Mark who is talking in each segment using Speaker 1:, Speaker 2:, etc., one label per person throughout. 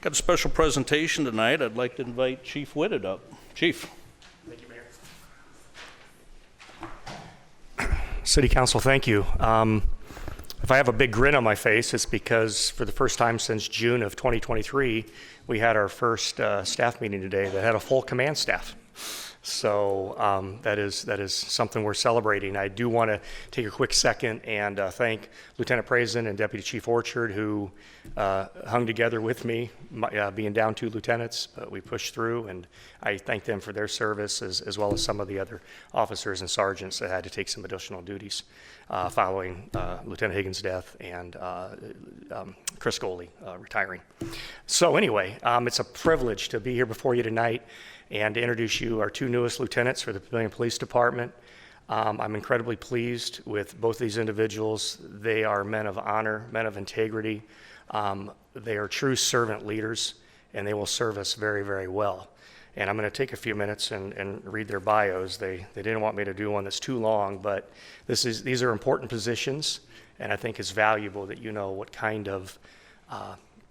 Speaker 1: Got a special presentation tonight. I'd like to invite Chief Whitted up. Chief.
Speaker 2: Thank you, Mayor. City Council, thank you. If I have a big grin on my face, it's because for the first time since June of 2023, we had our first staff meeting today that had a full command staff. So that is something we're celebrating. I do want to take a quick second and thank Lieutenant Prazen and Deputy Chief Orchard, who hung together with me, being down 2 lieutenants, but we pushed through, and I thank them for their service, as well as some of the other officers and sergeants that had to take some additional duties following Lieutenant Higgins' death and Chris Goley retiring. So anyway, it's a privilege to be here before you tonight and to introduce you our 2 newest lieutenants for the Papillion Police Department. I'm incredibly pleased with both these individuals. They are men of honor, men of integrity. They are true servant leaders, and they will serve us very, very well. And I'm going to take a few minutes and read their bios. They didn't want me to do one that's too long, but these are important positions, and I think it's valuable that you know what kind of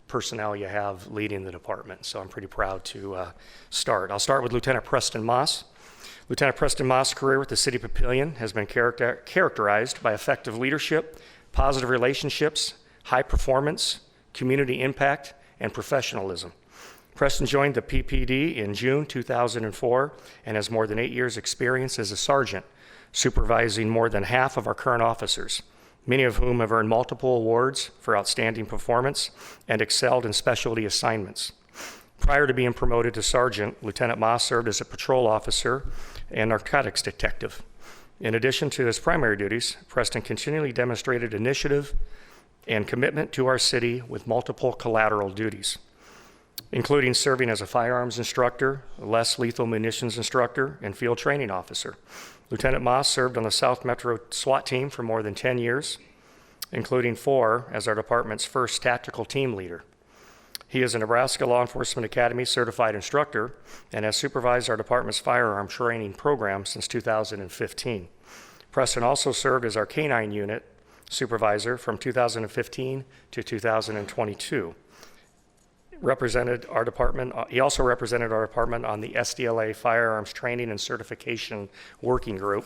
Speaker 2: personnel you have leading the department. So I'm pretty proud to start. I'll start with Lieutenant Preston Moss. Lieutenant Preston Moss' career with the City of Papillion has been characterized by effective leadership, positive relationships, high performance, community impact, and professionalism. Preston joined the PPD in June 2004 and has more than 8 years' experience as a sergeant, supervising more than half of our current officers, many of whom have earned multiple awards for outstanding performance and excelled in specialty assignments. Prior to being promoted to sergeant, Lieutenant Moss served as a patrol officer and narcotics detective. In addition to his primary duties, Preston continually demonstrated initiative and commitment to our city with multiple collateral duties, including serving as a firearms instructor, a less lethal munitions instructor, and field training officer. Lieutenant Moss served on the South Metro SWAT team for more than 10 years, including 4 as our department's first tactical team leader. He is a Nebraska Law Enforcement Academy certified instructor and has supervised our department's firearm training program since 2015. Preston also served as our K-9 unit supervisor from 2015 to 2022. He also represented our department on the SDLA Firearms Training and Certification Working Group,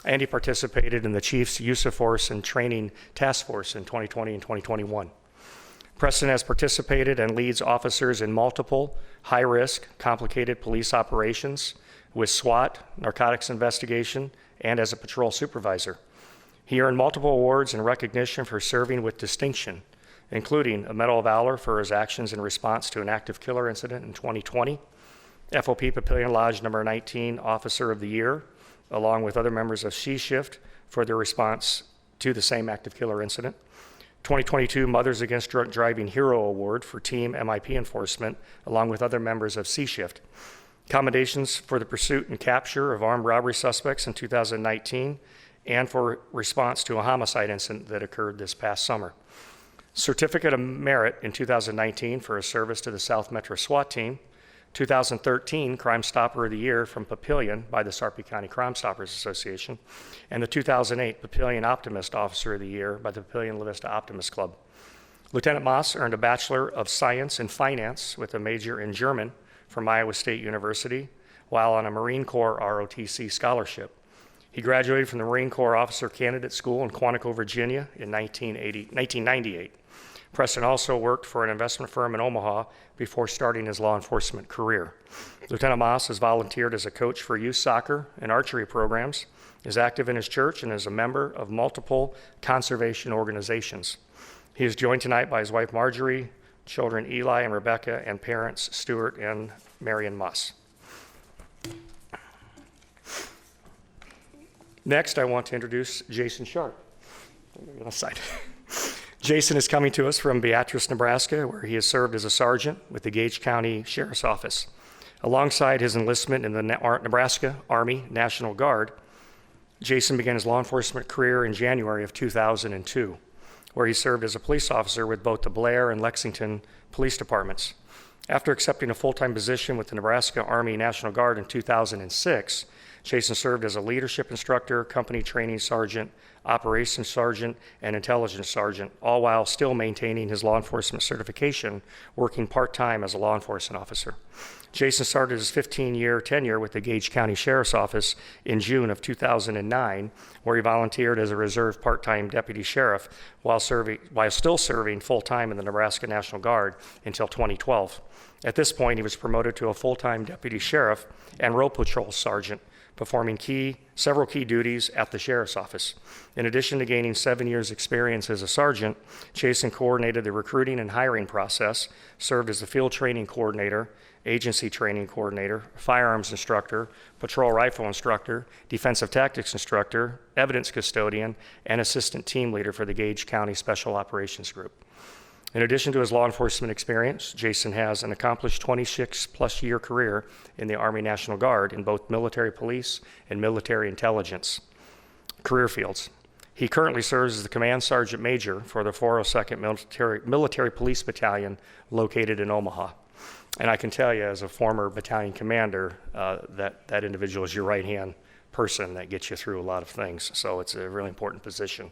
Speaker 2: and he participated in the Chief's Use of Force and Training Task Force in 2020 and 2021. Preston has participated and leads officers in multiple high-risk, complicated police operations with SWAT, narcotics investigation, and as a patrol supervisor. He earned multiple awards and recognition for serving with distinction, including a Medal of Valor for his actions in response to an active killer incident in 2020, FOP Papillion Lodge number 19 Officer of the Year, along with other members of C-Shift for their response to the same active killer incident, 2022 Mothers Against Drunk Driving Hero Award for Team MIP Enforcement, along with other members of C-Shift, commendations for the pursuit and capture of armed robbery suspects in 2019, and for response to a homicide incident that occurred this past summer. Certificate of Merit in 2019 for his service to the South Metro SWAT team, 2013 Crime Stopper of the Year from Papillion by the Sarpy County Crime Stoppers Association, and the 2008 Papillion Optimist Officer of the Year by the Papillion La Vista Optimist Club. Lieutenant Moss earned a Bachelor of Science in Finance with a major in German from Iowa State University, while on a Marine Corps ROTC scholarship. He graduated from the Marine Corps Officer Candidate School in Quantico, Virginia in 1998. Preston also worked for an investment firm in Omaha before starting his law enforcement career. Lieutenant Moss has volunteered as a coach for youth soccer and archery programs, is active in his church, and is a member of multiple conservation organizations. He is joined tonight by his wife Marjorie, children Eli and Rebecca, and parents Stuart and Marion Moss. Next, I want to introduce Jason Sharp. On the side. Jason is coming to us from Beatrice, Nebraska, where he has served as a sergeant with the Gage County Sheriff's Office. Alongside his enlistment in the Nebraska Army National Guard, Jason began his law enforcement career in January of 2002, where he served as a police officer with both the Blair and Lexington police departments. After accepting a full-time position with the Nebraska Army National Guard in 2006, Jason served as a leadership instructor, company training sergeant, operations sergeant, and intelligence sergeant, all while still maintaining his law enforcement certification, working part-time as a law enforcement officer. Jason started his 15-year tenure with the Gage County Sheriff's Office in June of 2009, where he volunteered as a reserve part-time deputy sheriff while still serving full-time in the Nebraska National Guard until 2012. At this point, he was promoted to a full-time deputy sheriff and road patrol sergeant, performing several key duties at the sheriff's office. In addition to gaining 7 years' experience as a sergeant, Jason coordinated the recruiting and hiring process, served as the field training coordinator, agency training coordinator, firearms instructor, patrol rifle instructor, defensive tactics instructor, evidence custodian, and assistant team leader for the Gage County Special Operations Group. In addition to his law enforcement experience, Jason has an accomplished 26-plus year career in the Army National Guard in both military police and military intelligence career fields. He currently serves as the Command Sergeant Major for the 402nd Military Police Battalion located in Omaha. And I can tell you, as a former battalion commander, that individual is your right-hand person that gets you through a lot of things. So it's a really important position.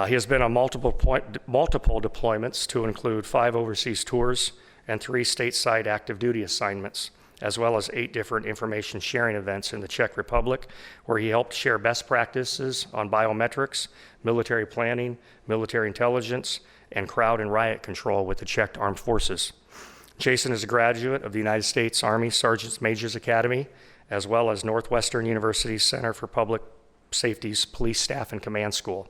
Speaker 2: He has been on multiple deployments to include 5 overseas tours and 3 stateside active duty assignments, as well as 8 different information sharing events in the Czech Republic, where he helped share best practices on biometrics, military planning, military intelligence, and crowd and riot control with the Czech Armed Forces. Jason is a graduate of the United States Army Sergeants Majors Academy, as well as Northwestern University's Center for Public Safety's Police Staff and Command School.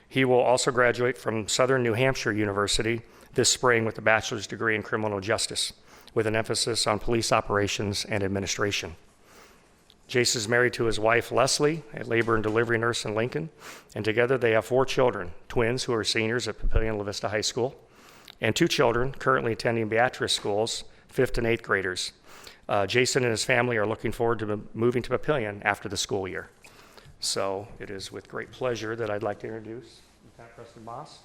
Speaker 2: He will also graduate from Southern New Hampshire University this spring with a bachelor's degree in criminal justice, with an emphasis on police operations and administration. Jason is married to his wife, Leslie, a labor and delivery nurse in Lincoln, and together they have 4 children, twins who are seniors at Papillion La Vista High School, and 2 children currently attending Beatrice schools, 5th and 8th graders. Jason and his family are looking forward to moving to Papillion after the school year. So it is with great pleasure that I'd like to introduce Lieutenant Preston Moss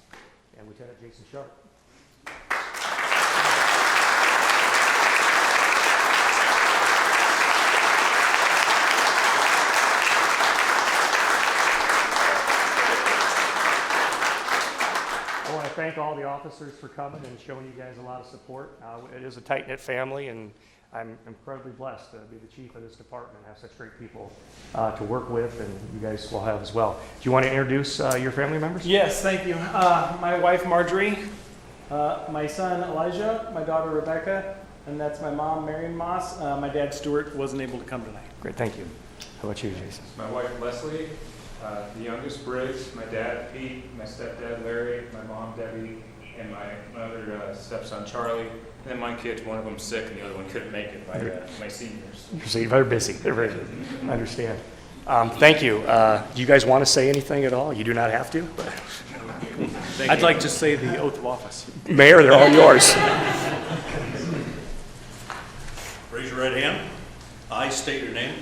Speaker 2: and Lieutenant Jason Sharp. I want to thank all the officers for coming and showing you guys a lot of support. It is a tight-knit family, and I'm incredibly blessed to be the chief of this department and have such great people to work with, and you guys will have as well. Do you want to introduce your family members?
Speaker 3: Yes, thank you. My wife, Marjorie, my son, Elijah, my daughter, Rebecca, and that's my mom, Marion Moss. My dad, Stuart, wasn't able to come tonight.
Speaker 2: Great, thank you. How about you, Jason?
Speaker 4: My wife Leslie, the youngest Briggs, my dad Pete, my stepdad Larry, my mom Debbie, and my other stepson Charlie. And then my kids, one of them's sick and the other one couldn't make it by my seniors.
Speaker 2: So you're very busy. They're very busy. I understand. Thank you. Do you guys want to say anything at all? You do not have to. But
Speaker 3: I'd like to say the oath of office.
Speaker 2: Mayor, they're all yours.
Speaker 1: Raise your right hand. I state your name.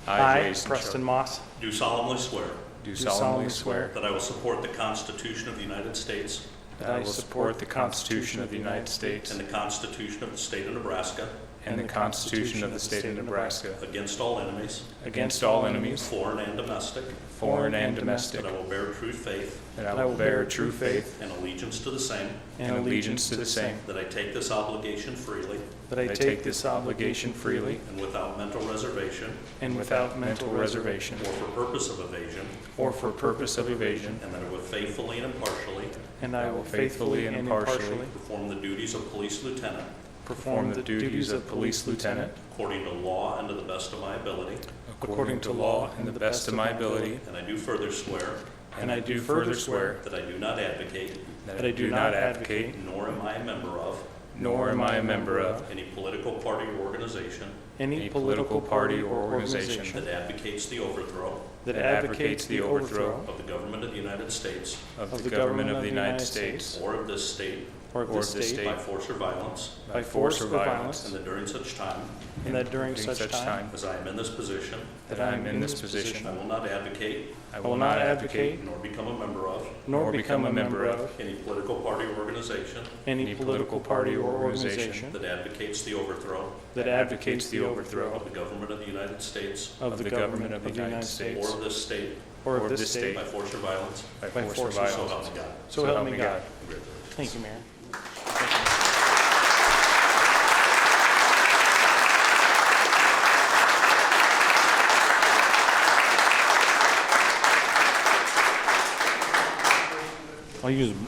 Speaker 3: I,
Speaker 4: Jason
Speaker 3: Preston
Speaker 4: Sharp,
Speaker 3: Moss,
Speaker 1: Do solemnly swear
Speaker 4: do solemnly swear
Speaker 1: that I will support the Constitution of the United States
Speaker 4: that I will support the Constitution of the United States
Speaker 1: and the Constitution of the State of Nebraska
Speaker 4: and the Constitution of the State of Nebraska
Speaker 1: against all enemies,
Speaker 4: against all enemies,
Speaker 1: foreign and domestic,
Speaker 4: foreign and domestic,
Speaker 1: that I will bear true faith
Speaker 4: that I will bear true faith
Speaker 1: and allegiance to the same,
Speaker 4: and allegiance to the same,
Speaker 1: that I take this obligation freely
Speaker 3: that I take this obligation
Speaker 4: freely
Speaker 1: and without mental reservation
Speaker 3: and without mental reservation
Speaker 1: or for purpose of evasion,
Speaker 4: or for purpose of evasion,
Speaker 1: and that I will faithfully and impartially
Speaker 3: and I will faithfully and impartially
Speaker 1: perform the duties of police lieutenant
Speaker 4: perform the duties of police lieutenant
Speaker 1: according to law and to the best of my ability.
Speaker 4: according to law and the best of my ability,
Speaker 1: And I do further swear
Speaker 4: and I do further swear
Speaker 1: that I do not advocate,
Speaker 4: that I do not advocate,
Speaker 1: nor am I a member of,
Speaker 4: nor am I a member of,
Speaker 1: any political party or organization
Speaker 3: any political party or organization
Speaker 1: that advocates the overthrow
Speaker 3: that advocates the overthrow
Speaker 1: of the government of the United States
Speaker 4: of the government of the United States
Speaker 1: or of this state
Speaker 3: or of this state
Speaker 1: by force or violence,
Speaker 3: by force or violence,
Speaker 1: and that during such time
Speaker 3: and that during such time
Speaker 1: as I am in this position,
Speaker 3: that I am in this position,
Speaker 1: I will not advocate
Speaker 3: I will not advocate
Speaker 1: nor become a member of
Speaker 3: nor become a member of
Speaker 1: any political party or organization
Speaker 3: any political party or organization
Speaker 1: that advocates the overthrow
Speaker 3: that advocates the overthrow
Speaker 1: of the government of the United States
Speaker 3: of the government of the United States
Speaker 1: or of this state
Speaker 3: or of this state
Speaker 1: by force or violence.
Speaker 3: by force or
Speaker 1: So help
Speaker 3: violence.
Speaker 1: me God.
Speaker 3: So help me God.
Speaker 1: Congratulations.
Speaker 3: Thank you, Mayor.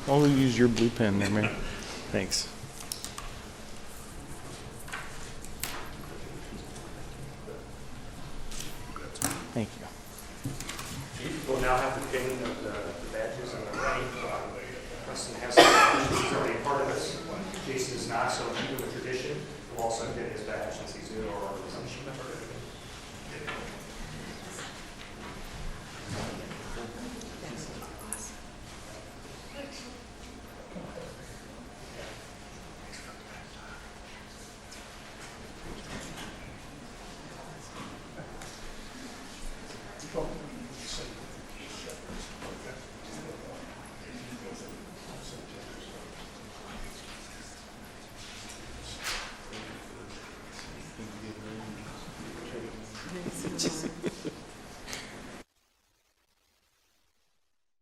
Speaker 3: I'll use your blue pen there, Mayor. Thanks. Thank you.
Speaker 2: We'll now have the pinning of the badges and the ring. Preston has some, he's already a part of this. Jason is not, so keeping the tradition, we'll also pin his badge since he's new to our organization.